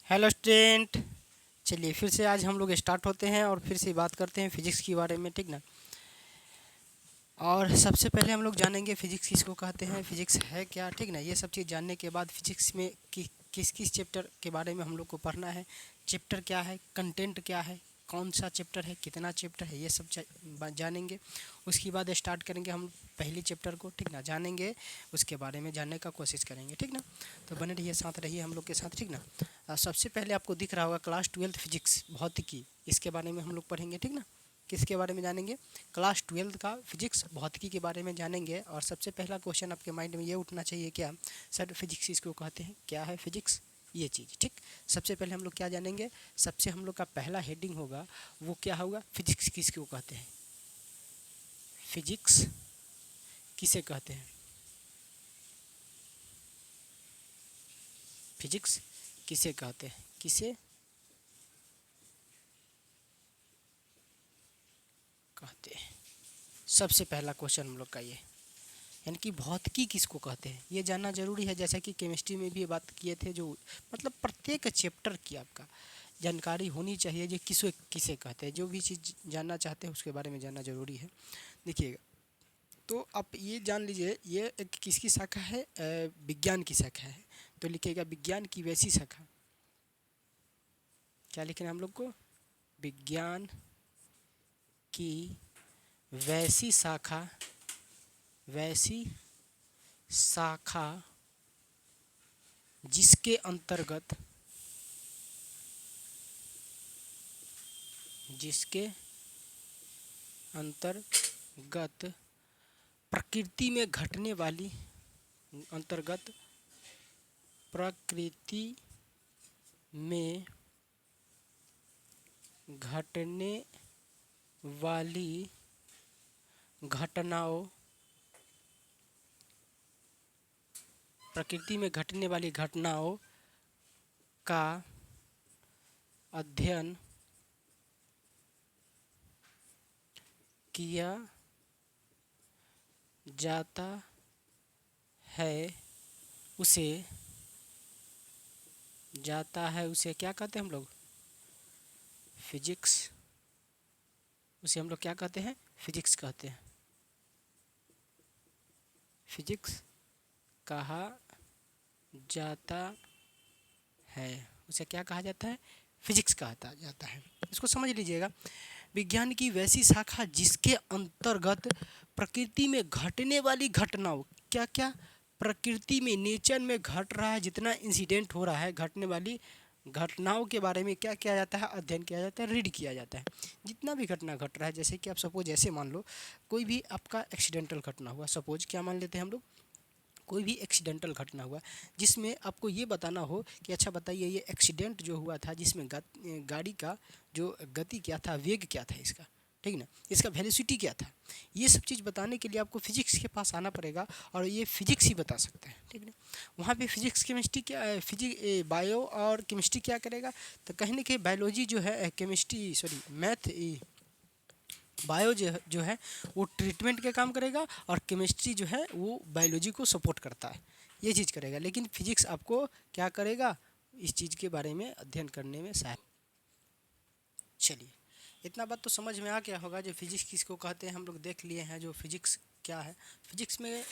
Hello student. चलिए फिर से आज हम लोग स्टार्ट होते हैं और फिर से बात करते हैं फिजिक्स के बारे में, ठीक ना। और सबसे पहले हम लोग जानेंगे फिजिक्स किसको कहते हैं, फिजिक्स है क्या, ठीक ना। ये सब चीज़ जानने के बाद फिजिक्स में किस किस चैप्टर के बारे में हम लोग को पढ़ना है, चैप्टर क्या है, कंटेंट क्या है, कौन सा चैप्टर है, कितना चैप्टर है, ये सब जानेंगे। उसके बाद स्टार्ट करेंगे हम पहली चैप्टर को, ठीक ना, जानेंगे। उसके बारे में जानने का कोशिश करेंगे, ठीक ना। तो बने रहिए, साथ रहिए हम लोग के साथ, ठीक ना। सबसे पहले आपको दिख रहा होगा क्लास 12 फिजिक्स भौतिकी, इसके बारे में हम लोग पढ़ेंगे, ठीक ना। किसके बारे में जानेंगे? क्लास 12 का फिजिक्स भौतिकी के बारे में जानेंगे। और सबसे पहला क्वेश्चन आपके माइंड में ये उठना चाहिए, क्या सर फिजिक्स इसको कहते हैं, क्या है फिजिक्स, ये चीज़, ठीक। सबसे पहले हम लोग क्या जानेंगे, सबसे हम लोग का पहला हेडिंग होगा वो क्या होगा, फिजिक्स किसको कहते हैं, फिजिक्स किसे कहते हैं, फिजिक्स किसे कहते हैं, किसे कहते हैं। सबसे पहला क्वेश्चन हम लोग का ये, यानी कि भौतिकी किसको कहते हैं, ये जानना जरूरी है। जैसा कि केमिस्ट्री में भी ये बात किए थे, जो मतलब प्रत्येक चैप्टर की आपका जानकारी होनी चाहिए, जो किसे किसे कहते हैं। जो भी चीज़ जानना चाहते हैं उसके बारे में जानना जरूरी है। देखिएगा, तो आप ये जान लीजिए, ये एक किसकी शाखा है, विज्ञान की शाखा है। तो लिखिएगा विज्ञान की वैसी शाखा, क्या लिखना है हम लोग को, विज्ञान की वैसी शाखा, वैसी शाखा जिसके अंतर्गत, जिसके अंतर्गत प्रकृति में घटने वाली, अंतर्गत प्रकृति में घटने वाली घटनाओं, प्रकृति में घटने वाली घटनाओं का अध्ययन किया जाता है, उसे क्या कहते हैं हम लोग, फिजिक्स। उसे हम लोग क्या कहते हैं, फिजिक्स कहते हैं, फिजिक्स कहा जाता है, उसे क्या कहा जाता है, फिजिक्स कहा जाता है। इसको समझ लीजिएगा, विज्ञान की वैसी शाखा जिसके अंतर्गत प्रकृति में घटने वाली घटनाओं, क्या क्या प्रकृति में, नेचर में घट रहा है, जितना इंसिडेंट हो रहा है, घटने वाली घटनाओं के बारे में क्या किया जाता है, अध्ययन किया जाता है, रीड किया जाता है। जितना भी घटना घट रहा है, जैसे कि आप सपोज ऐसे मान लो, कोई भी आपका एक्सीडेंटल घटना हुआ, सपोज क्या मान लेते हैं हम लोग, कोई भी एक्सीडेंटल घटना हुआ जिसमें आपको ये बताना हो कि अच्छा बताइए ये एक्सीडेंट जो हुआ था, जिसमें गाड़ी का जो गति क्या था, वेग क्या था इसका, ठीक ना, इसका वेलोसिटी क्या था, ये सब चीज़ बताने के लिए आपको फिजिक्स के पास आना पड़ेगा। और ये फिजिक्स ही बता सकता है, ठीक ना। वहाँ पे फिजिक्स केमिस्ट्री क्या, बायो और केमिस्ट्री क्या करेगा, तो कहीं ना कहीं बायोलॉजी जो है, केमिस्ट्री सॉरी मैथ, बायो जो है वो ट्रीटमेंट का काम करेगा, और केमिस्ट्री जो है वो बायोलॉजी को सपोर्ट करता है, ये चीज़ करेगा। लेकिन फिजिक्स आपको क्या करेगा, इस चीज़ के बारे में अध्ययन करने में सहायक। चलिए, इतना बात तो समझ में आ गया होगा, जो फिजिक्स किसको कहते हैं हम लोग देख लिए हैं, जो फिजिक्स क्या है। फिजिक्स में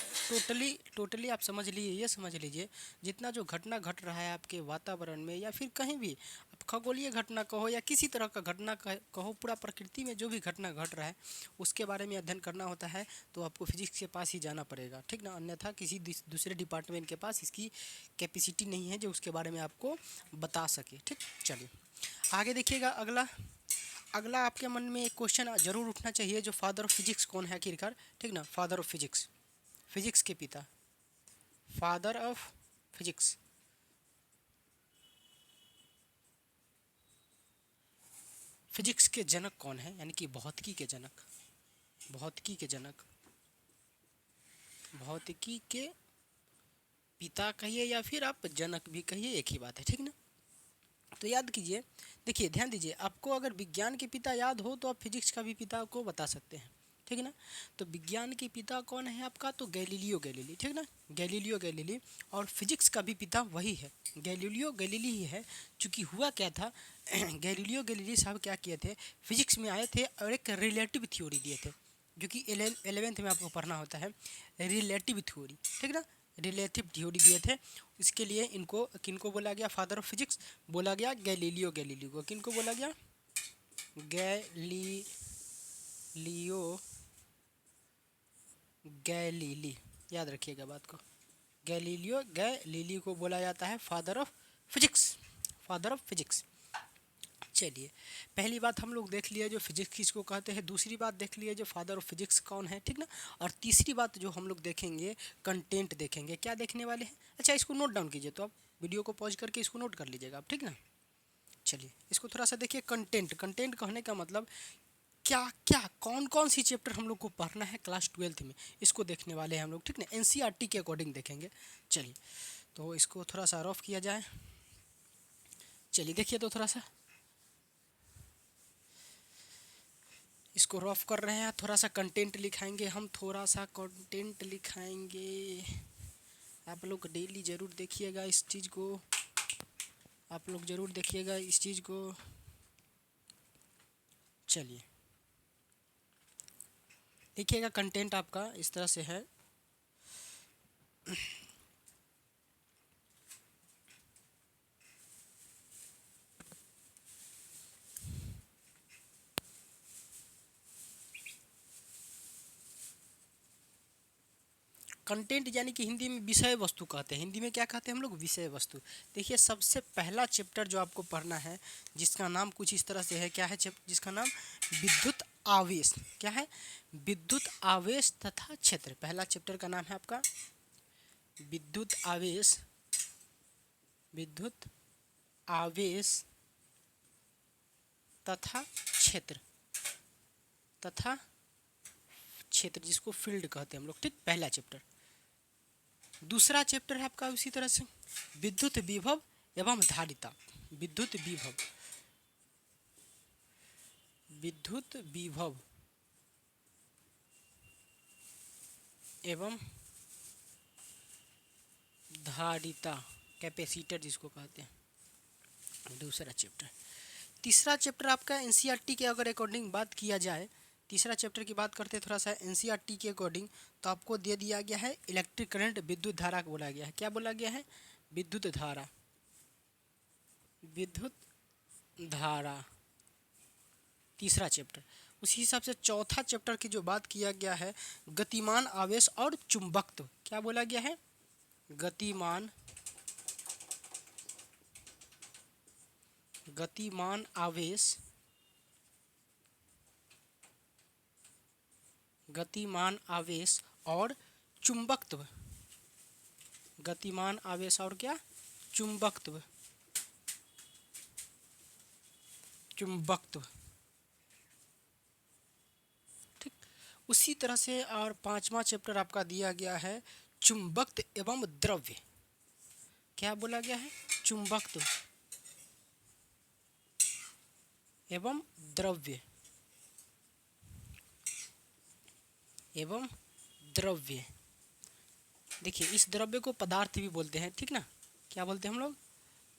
टोटली आप समझ लीजिए, ये समझ लीजिए, जितना जो घटना घट रहा है आपके वातावरण में या फिर कहीं भी, आप खगोलीय घटना कहो या किसी तरह का घटना कहो, पूरा प्रकृति में जो भी घटना घट रहा है उसके बारे में अध्ययन करना होता है, तो आपको फिजिक्स के पास ही जाना पड़ेगा, ठीक ना। अन्यथा किसी दूसरे डिपार्टमेंट के पास इसकी कैपेसिटी नहीं है जो उसके बारे में आपको बता सके, ठीक। चलिए आगे देखिएगा, अगला अगला आपके मन में एक क्वेश्चन जरूर उठना चाहिए, जो फादर ऑफ फिजिक्स कौन है आखिरकार, ठीक ना। फादर ऑफ फिजिक्स, फिजिक्स के पिता, फादर ऑफ फिजिक्स, फिजिक्स के जनक कौन है, यानी कि भौतिकी के जनक, भौतिकी के जनक, भौतिकी के पिता कहिए या फिर आप जनक भी कहिए, एक ही बात है, ठीक ना। तो याद कीजिए, देखिए ध्यान दीजिए, आपको अगर विज्ञान के पिता याद हो तो आप फिजिक्स का भी पिता को बता सकते हैं, ठीक है ना। तो विज्ञान के पिता कौन है आपका, तो गैलीलियो गैलीली, ठीक ना, गैलीलियो गैलीली। और फिजिक्स का भी पिता वही है, गैलीलियो गैलीली ही है। चूँकि हुआ क्या था गैलीलियो गैलीली साहब क्या किए थे, फिजिक्स में आए थे और एक रिलेटिव थ्योरी दिए थे, जो कि 11th में आपको पढ़ना होता है, रिलेटिव थ्योरी, ठीक ना, रिलेटिव थ्योरी दिए थे। इसके लिए इनको किनको बोला गया, फादर ऑफ फिजिक्स बोला गया गैलीलियो गैलीली को। किनको बोला गया, गैलीलियो गैलीली, याद रखिएगा बात को, गैलीलियो गैलीली को बोला जाता है father of physics, father of physics. चलिए, पहली बात हम लोग देख लिए जो फिजिक्स किसको कहते हैं, दूसरी बात देख लिए जो फादर ऑफ फिजिक्स कौन है, ठीक ना। और तीसरी बात जो हम लोग देखेंगे, कंटेंट देखेंगे। क्या देखने वाले हैं, अच्छा इसको नोट डाउन कीजिए, तो आप वीडियो को पॉज करके इसको नोट कर लीजिएगा आप, ठीक ना। चलिए इसको थोड़ा सा देखिए, कंटेंट, कंटेंट कहने का मतलब क्या क्या कौन कौन सी चैप्टर हम लोग को पढ़ना है क्लास 12th में, इसको देखने वाले हैं हम लोग, ठीक ना, एनसीईआरटी के अकॉर्डिंग देखेंगे। चलिए तो इसको थोड़ा सा रफ किया जाए, चलिए देखिए तो थोड़ा सा इसको रफ कर रहे हैं, थोड़ा सा कंटेंट लिखाएंगे हम, थोड़ा सा कंटेंट लिखाएंगे। आप लोग डेली ज़रूर देखिएगा इस चीज़ को, आप लोग ज़रूर देखिएगा इस चीज़ को। चलिए देखिएगा, कंटेंट आपका इस तरह से है। कंटेंट यानी कि हिंदी में विषय वस्तु कहते हैं, हिंदी में क्या कहते हैं हम लोग, विषय वस्तु। देखिए सबसे पहला चैप्टर जो आपको पढ़ना है, जिसका नाम कुछ इस तरह से है, क्या है जिसका नाम, विद्युत आवेश। क्या है, विद्युत आवेश तथा क्षेत्र। पहला चैप्टर का नाम है आपका विद्युत आवेश, विद्युत आवेश तथा क्षेत्र, तथा क्षेत्र जिसको फील्ड कहते हैं हम लोग, ठीक, पहला चैप्टर। दूसरा चैप्टर है आपका उसी तरह से विद्युत विभव एवं धारिता, विद्युत विभव, विद्युत विभव एवं धारिता, कैपेसिटर जिसको कहते हैं, दूसरा चैप्टर। तीसरा चैप्टर आपका एनसीईआरटी के अगर अकॉर्डिंग बात किया जाए, तीसरा चैप्टर की बात करते हैं थोड़ा सा एनसीईआरटी के अकॉर्डिंग, तो आपको दे दिया गया है इलेक्ट्रिक करंट, विद्युत धारा को बोला गया है। क्या बोला गया है, विद्युत धारा, विद्युत धारा, तीसरा चैप्टर। उसी हिसाब से चौथा चैप्टर की जो बात किया गया है, गतिमान आवेश और चुंबकत्व। क्या बोला गया है, गतिमान, गतिमान आवेश, गतिमान आवेश और चुंबकत्व, गतिमान आवेश और क्या, चुंबकत्व, चुंबकत्व, ठीक। उसी तरह से और पांचवा चैप्टर आपका दिया गया है चुंबकत्व एवं द्रव्य। क्या बोला गया है, चुंबकत्व एवं द्रव्य, एवं द्रव्य। देखिए इस द्रव्य को पदार्थ भी बोलते हैं, ठीक ना, क्या बोलते हैं हम लोग,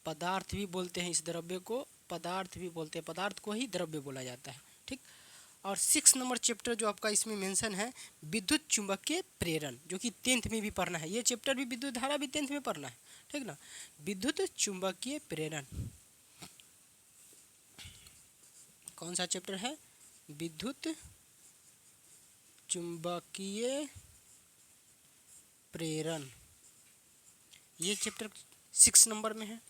पदार्थ भी बोलते हैं, इस द्रव्य को पदार्थ भी बोलते हैं, पदार्थ को ही द्रव्य बोला जाता है, ठीक। और 6 नंबर चैप्टर जो आपका इसमें मेंशन है, विद्युत चुंबकीय प्रेरण, जो कि 10th में भी पढ़ना है, ये चैप्टर भी, विद्युत धारा भी 10th में पढ़ना है, ठीक ना, विद्युत चुंबकीय प्रेरण। कौन सा चैप्टर है, विद्युत चुंबकीय प्रेरण, ये चैप्टर 6 नंबर में है।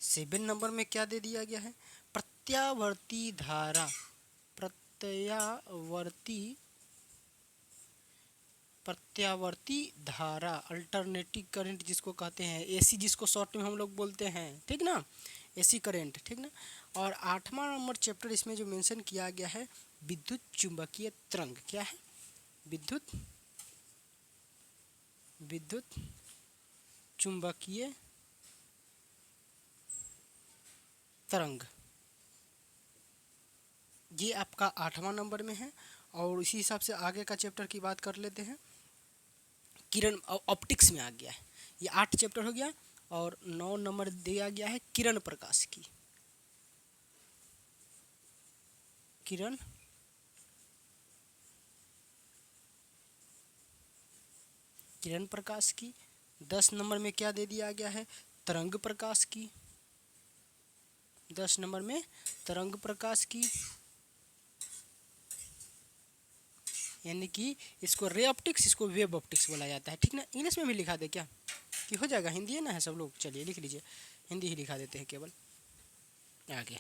7 नंबर में क्या दे दिया गया है, प्रत्यावर्ती धारा, प्रत्यावर्ती, प्रत्यावर्ती धारा, अल्टरनेटिव करंट जिसको कहते हैं, एसी जिसको शॉर्ट में हम लोग बोलते हैं, ठीक ना, एसी करंट, ठीक ना। और 8वां नंबर चैप्टर इसमें जो मेंशन किया गया है, विद्युत चुंबकीय तरंग। क्या है, विद्युत, विद्युत चुंबकीय तरंग, ये आपका 8वां नंबर में है। और इसी हिसाब से आगे का चैप्टर की बात कर लेते हैं। किरण ऑप्टिक्स में आ गया है, ये 8 चैप्टर हो गया। और 9 नंबर दिया गया है किरण प्रकाश की। किरण किरण प्रकाश की। 10 नंबर में क्या दे दिया गया है, तरंग प्रकाश की। 10 नंबर में तरंग प्रकाश की, यानी कि इसको रे ऑप्टिक्स, इसको वेव ऑप्टिक्स बोला जाता है, ठीक ना। इंग्लिश में भी लिखा दे क्या, कि हो जाएगा, हिंदी है ना है सब लोग, चलिए लिख लीजिए, हिंदी ही लिखा देते हैं केवल। आगे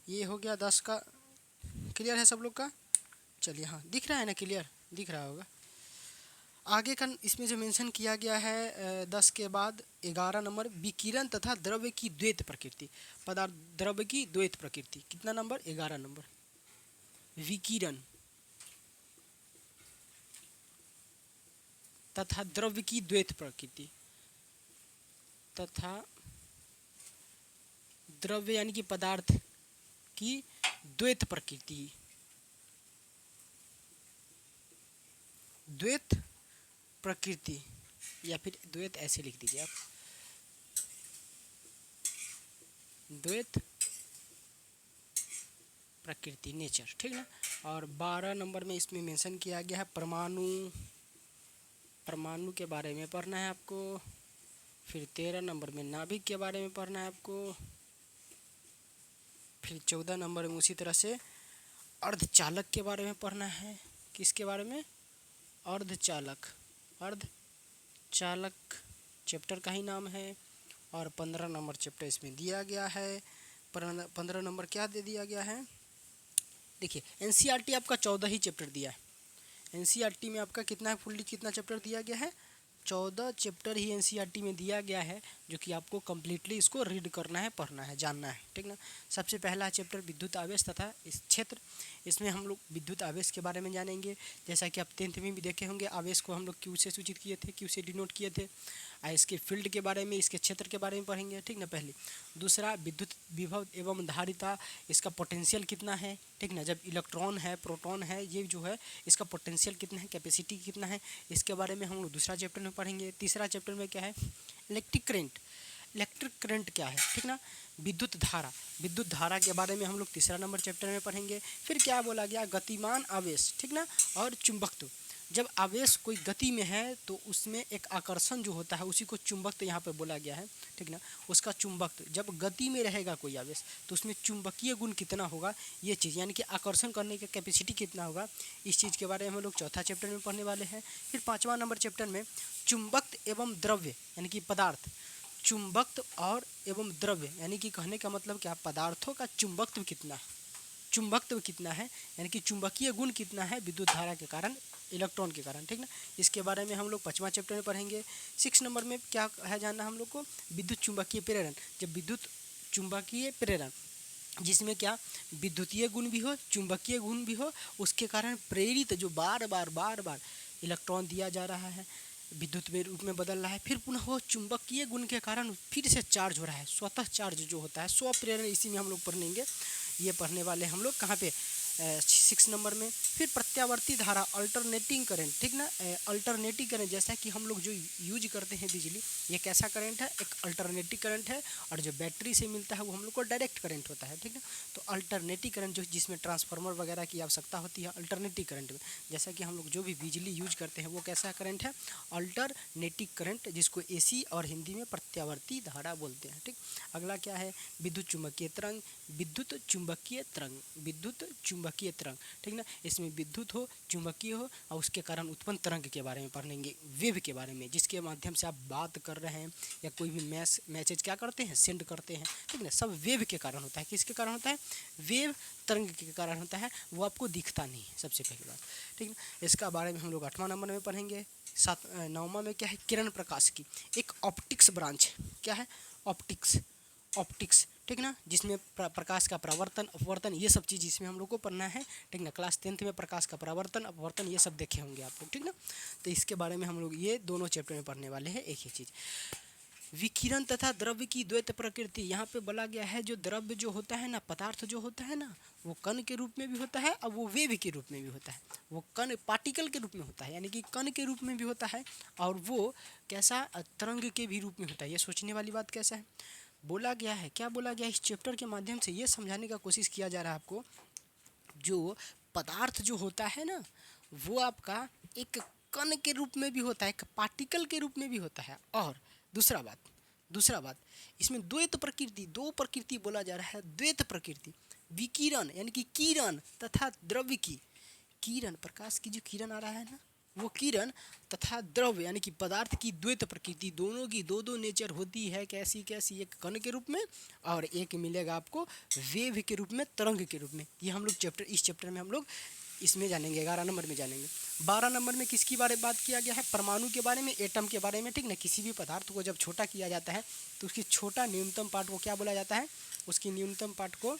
ये हो गया 10 का। क्लियर है सब लोग का, चलिए हाँ दिख रहा है ना, क्लियर दिख रहा होगा। आगे का इसमें जो मेंशन किया गया है 10 के बाद 11 नंबर, विकिरण तथा द्रव्य की द्वैत प्रकृति। पदार्थ द्रव्य की द्वैत प्रकृति, कितना नंबर, 11 नंबर। विकिरण तथा द्रव्य की द्वैत प्रकृति, तथा द्रव्य यानी कि पदार्थ की द्वैत प्रकृति। द्वैत प्रकृति या फिर द्वैत ऐसे लिख दीजिए आप, द्वैत प्रकृति, नेचर, ठीक ना। और 12 नंबर में इसमें मेंशन किया गया है परमाणु। परमाणु के बारे में पढ़ना है आपको। फिर 13 नंबर में नाभिक के बारे में पढ़ना है आपको। फिर 14 नंबर में उसी तरह से अर्धचालक के बारे में पढ़ना है। किसके बारे में, अर्धचालक। अर्धचालक चैप्टर का ही नाम है। और 15 नंबर चैप्टर इसमें दिया गया है। 15 नंबर क्या दे दिया गया है, देखिए एनसीईआरटी आपका 14 ही चैप्टर दिया है। एनसीईआरटी में आपका कितना है, फुल्ली कितना चैप्टर दिया गया है, 14 चैप्टर ही एनसीईआरटी में दिया गया है, जो कि आपको कम्प्लीटली इसको रीड करना है, पढ़ना है, जानना है, ठीक ना। सबसे पहला चैप्टर विद्युत आवेश तथा इस क्षेत्र, इसमें हम लोग विद्युत आवेश के बारे में जानेंगे। जैसा कि आप 10th में भी देखे होंगे, आवेश को हम लोग क्यू से सूचित किए थे, क्यू से डिनोट किए थे। इसके फील्ड के बारे में, इसके क्षेत्र के बारे में पढ़ेंगे, ठीक ना, पहले। दूसरा विद्युत विभव एवं धारिता, इसका पोटेंशियल कितना है, ठीक ना, जब इलेक्ट्रॉन है, प्रोटॉन है, ये जो है इसका पोटेंशियल कितना है, कैपेसिटी कितना है, इसके बारे में हम लोग दूसरा चैप्टर में पढ़ेंगे। तीसरा चैप्टर में क्या है, इलेक्ट्रिक करंट। इलेक्ट्रिक करंट क्या है, ठीक ना, विद्युत धारा। विद्युत धारा के बारे में हम लोग तीसरा नंबर चैप्टर में पढ़ेंगे। फिर क्या बोला गया, गतिमान आवेश, ठीक ना, और चुंबकत्व। जब आवेश कोई गति में है तो उसमें एक आकर्षण जो होता है उसी को चुंबकत्व यहाँ पे बोला गया है, ठीक ना। उसका चुंबकत्व, जब गति में रहेगा कोई आवेश तो उसमें चुंबकीय गुण कितना होगा, ये चीज़ यानी कि आकर्षण करने का कैपेसिटी कितना होगा, इस चीज़ के बारे में हम लोग चौथा चैप्टर में पढ़ने वाले हैं। फिर 5वां नंबर चैप्टर में चुंबकत्व एवं द्रव्य यानी कि पदार्थ। चुंबकत्व और एवं द्रव्य यानी कि कहने का मतलब क्या, पदार्थों का चुंबकत्व कितना है, चुंबकत्व कितना है, यानी कि चुंबकीय गुण कितना है विद्युत धारा के कारण, इलेक्ट्रॉन के कारण, ठीक ना। इसके बारे में हम लोग 5वां चैप्टर में पढ़ेंगे। 6 नंबर में क्या है जानना हम लोग को, विद्युत चुंबकीय प्रेरण। जब विद्युत चुंबकीय प्रेरण, जिसमें क्या विद्युतीय गुण भी हो, चुंबकीय गुण भी हो, उसके कारण प्रेरित जो बार बार इलेक्ट्रॉन दिया जा रहा है, विद्युत में रूप में बदल रहा है, फिर पुनः वो चुंबकीय गुण के कारण फिर से चार्ज हो रहा है, स्वतः चार्ज जो होता है, स्व प्रेरण, इसी में हम लोग पढ़ेंगे। ये पढ़ने वाले हम लोग कहाँ पे, 6 नंबर में। फिर प्रत्यावर्ती धारा, अल्टरनेटिंग करंट, ठीक ना, अल्टरनेटिंग करंट, जैसा कि हम लोग जो यूज करते हैं बिजली, ये कैसा करंट है, एक अल्टरनेटिंग करंट है। और जो बैटरी से मिलता है वो हम लोग को डायरेक्ट करंट होता है, ठीक ना। तो अल्टरनेटिंग करंट जो जिसमें ट्रांसफार्मर वगैरह की आवश्यकता होती है, अल्टरनेटिंग करंट में, जैसा कि हम लोग जो भी बिजली यूज करते हैं वो कैसा करंट है, अल्टरनेटिंग करंट, जिसको एसी और हिंदी में प्रत्यावर्ती धारा बोलते हैं, ठीक। अगला क्या है, विद्युत चुंबकीय तरंग। विद्युत चुंबकीय तरंग, विद्युत चुंबकीय तरंग, ठीक ना, इसमें विद्युत हो, चुंबकीय हो और उसके कारण उत्पन्न तरंग के बारे में पढ़ेंगे, वेव के बारे में, जिसके माध्यम से आप बात कर रहे हैं या कोई भी मैसेज क्या करते हैं, सेंड करते हैं, ठीक ना, सब वेव के कारण होता है। किसके कारण होता है, वेव तरंग के कारण होता है, वो आपको दिखता नहीं है, सबसे पहली बात, ठीक ना। इसका बारे में हम लोग 8वां नंबर में पढ़ेंगे। 9वां में क्या है, किरण प्रकाश की एक ऑप्टिक्स ब्रांच, क्या है, ऑप्टिक्स, ऑप्टिक्स, ठीक ना, जिसमें प्रकाश का परावर्तन अपवर्तन ये सब चीज़ इसमें हम लोग को पढ़ना है, ठीक ना। क्लास 10th में प्रकाश का परावर्तन अपवर्तन ये सब देखे होंगे आप लोग, ठीक ना। तो इसके बारे में हम लोग ये दोनों चैप्टर में पढ़ने वाले हैं, एक ही चीज़। विकिरण तथा द्रव्य की द्वैत प्रकृति। यहाँ पे बोला गया है जो द्रव्य जो होता है ना, पदार्थ जो होता है ना, वो कण के रूप में भी होता है और वो वेव के रूप में भी होता है। वो कण पार्टिकल के रूप में होता है, यानी कि कण के रूप में भी होता है, और वो कैसा, तरंग के भी रूप में होता है। ये सोचने वाली बात कैसा है, बोला गया है, क्या बोला गया, इस चैप्टर के माध्यम से ये समझाने का कोशिश किया जा रहा है आपको, जो पदार्थ जो होता है ना, वो आपका एक कण के रूप में भी होता है, एक पार्टिकल के रूप में भी होता है। और दूसरा बात इसमें द्वैत प्रकृति, दो प्रकृति बोला जा रहा है, द्वैत प्रकृति। विकिरण यानी कि किरण तथा द्रव्य की, किरण प्रकाश की जो किरण आ रहा है ना, वो किरण तथा द्रव्य यानी कि पदार्थ की द्वैत प्रकृति, दोनों की दो दो नेचर होती है। कैसी कैसी, एक कण के रूप में और एक मिलेगा आपको वेव के रूप में, तरंग के रूप में। ये हम लोग इस चैप्टर में हम लोग इसमें जानेंगे, 11 नंबर में जानेंगे। 12 नंबर में किसकी बारे बात किया गया है, परमाणु के बारे में, एटम के बारे में, ठीक ना। किसी भी पदार्थ को जब छोटा किया जाता है तो उसकी छोटा न्यूनतम पार्ट को क्या बोला जाता है, उसकी न्यूनतम पार्ट को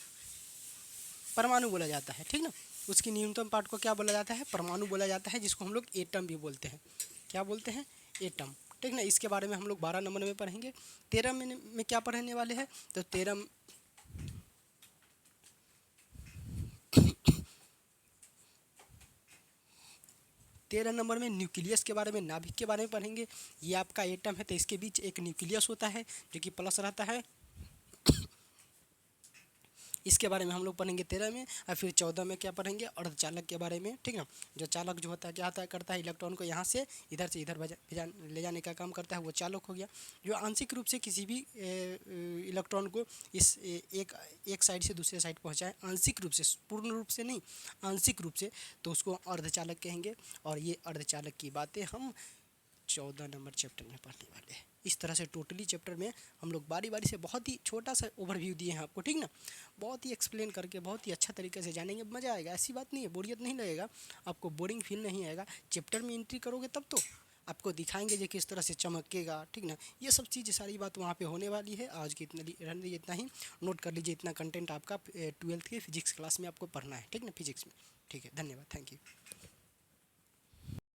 परमाणु बोला जाता है, ठीक ना। उसकी न्यूनतम पार्ट को क्या बोला जाता है, परमाणु बोला जाता है, जिसको हम लोग एटम भी बोलते हैं। क्या बोलते हैं, एटम, ठीक ना। इसके बारे में हम लोग 12 नंबर में पढ़ेंगे। 13 में क्या पढ़ने वाले हैं, तो 13 नंबर में न्यूक्लियस के बारे में, नाभिक के बारे में पढ़ेंगे। ये आपका एटम है तो इसके बीच एक न्यूक्लियस होता है जो कि प्लस रहता है, इसके बारे में हम लोग पढ़ेंगे 13 में। और फिर 14 में क्या पढ़ेंगे, अर्धचालक के बारे में, ठीक है। जो चालक जो होता है क्या होता है, करता है, इलेक्ट्रॉन को यहाँ से इधर ले जाने का काम करता है, वो चालक हो गया। जो आंशिक रूप से किसी भी इलेक्ट्रॉन को इस एक साइड से दूसरे साइड पहुँचाए, आंशिक रूप से, पूर्ण रूप से नहीं, आंशिक रूप से, तो उसको अर्धचालक कहेंगे। और ये अर्धचालक की बातें हम 14 नंबर चैप्टर में पढ़ने वाले हैं। इस तरह से टोटली चैप्टर में हम लोग बारी बारी से बहुत ही छोटा सा ओवरव्यू दिए हैं आपको, ठीक ना। बहुत ही एक्सप्लेन करके बहुत ही अच्छा तरीके से जानेंगे, मज़ा आएगा, ऐसी बात नहीं है, बोरियत नहीं लगेगा आपको, बोरिंग फील नहीं आएगा। चैप्टर में एंट्री करोगे तब तो आपको दिखाएंगे जो किस तरह से चमकेगा, ठीक ना। ये सब चीज़ सारी बात वहाँ पे होने वाली है। आज की रहने दीजिए इतना ही, नोट कर लीजिए इतना कंटेंट आपका 12th के फिजिक्स क्लास में आपको पढ़ना है, ठीक ना, फिजिक्स में। ठीक है, धन्यवाद, थैंक यू।